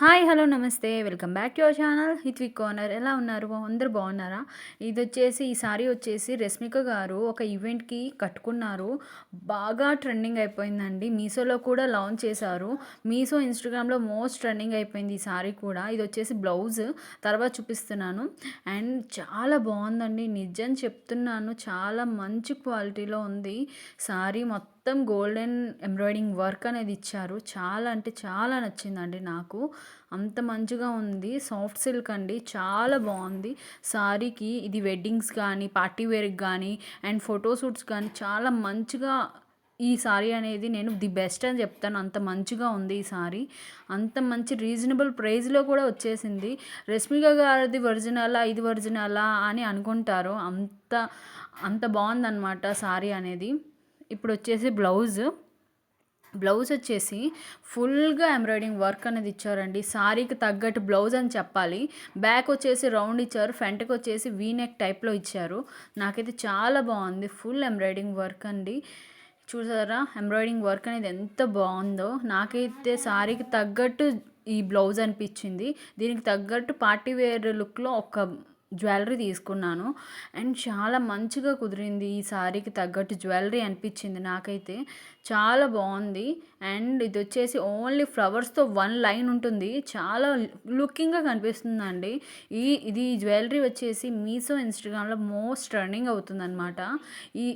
Hi hello నమస్తే welcome back to our channel Hitvik corner. ఎలా ఉన్నారు? అందరూ బాగున్నారా? ఈ సారీ వచ్చేసి రష్మిక గారు ఒక ఈవెంట్కి కట్టుకున్నారు. బాగా ట్రెండింగ్ అయిపోయిందండి. మీషోలో కూడా లాంచ్ చేశారు. మీషో ఇన్స్టాగ్రామ్లో మోస్ట్ ట్రెండింగ్ అయిపోయింది ఈ సారీ కూడా. ఇది వచ్చేసి బ్లౌజ్ తర్వాత చూపిస్తున్నాను. అండ్ చాలా బాగుందండి, నిజం చెప్తున్నాను. చాలా మంచి క్వాలిటీలో ఉంది సారీ. మొత్తం గోల్డెన్ ఎంబ్రాయిడింగ్ వర్క్ అనేది ఇచ్చారు. చాలా అంటే చాలా నచ్చిందండి నాకు. అంత మంచిగా ఉంది. సాఫ్ట్ సిల్క్ అండి, చాలా బాగుంది సారీకి. ఇది వెడ్డింగ్స్ కానీ పార్టీ వేర్కి కానీ అండ్ ఫోటోషూట్స్ కానీ చాలా మంచిగా ఈ సారీ అనేది నేను ది బెస్ట్ అని చెప్తాను. అంత మంచిగా ఉంది ఈ సారీ. అంత మంచి రీజనబుల్ ప్రైస్లో కూడా వచ్చేసింది. రష్మిక గారిది ఒరిజినలా ఇది ఒరిజినలా అని అనుకుంటారు. అంత అంత బాగుందన్నమాట సారీ అనేది. ఇప్పుడు వచ్చేసి బ్లౌజ్ వచ్చేసి ఫుల్గా ఎంబ్రాయిడింగ్ వర్క్ అనేది ఇచ్చారండి. సారీకి తగ్గట్టు బ్లౌజ్ అని చెప్పాలి. బ్యాక్ వచ్చేసి రౌండ్ ఇచ్చారు, ఫ్రంట్కి వచ్చేసి వీనెక్ టైప్లో ఇచ్చారు. నాకైతే చాలా బాగుంది. ఫుల్ ఎంబ్రాయిడింగ్ వర్క్ అండి. చూసారా ఎంబ్రాయిడింగ్ వర్క్ అనేది ఎంత బాగుందో. నాకైతే సారీకి తగ్గట్టు ఈ బ్లౌజ్ అనిపించింది. దీనికి తగ్గట్టు పార్టీ వేర్ లుక్లో ఒక జ్యువెలరీ తీసుకున్నాను. అండ్ చాలా మంచిగా కుదిరింది. ఈ సారీకి తగ్గట్టు జ్యువెలరీ అనిపించింది నాకైతే. చాలా బాగుంది. అండ్ ఇది వచ్చేసి ఓన్లీ ఫ్లవర్స్తో వన్ లైన్ ఉంటుంది. చాలా లుకింగ్గా కనిపిస్తుందండి. ఇది జ్యువెలరీ వచ్చేసి మీషో ఇన్స్టాగ్రామ్లో మోస్ట్ ట్రెండింగ్ అవుతుందన్నమాట.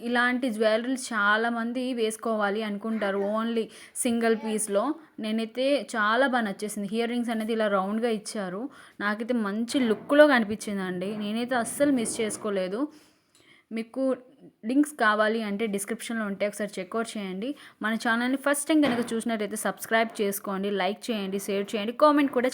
ఇలాంటి జ్యువెలరీస్ చాలామంది వేసుకోవాలి అనుకుంటారు ఓన్లీ సింగిల్ పీస్లో. నేనైతే చాలా బాగా నచ్చేసింది. ఇయర్ రింగ్స్ అనేది ఇలా రౌండ్గా ఇచ్చారు. నాకైతే మంచి లుక్లో కనిపించిందండి. నేనైతే అస్సలు మిస్ చేసుకోలేదు. మీకు లింక్స్ కావాలి అంటే డిస్క్రిప్షన్లో ఉంటే ఒకసారి చెక్అవుట్ చేయండి. మన ఛానల్ని ఫస్ట్ టైం కనుక చూసినట్టయితే సబ్స్క్రైబ్ చేసుకోండి, లైక్ చేయండి, షేర్ చేయండి, కామెంట్ కూడా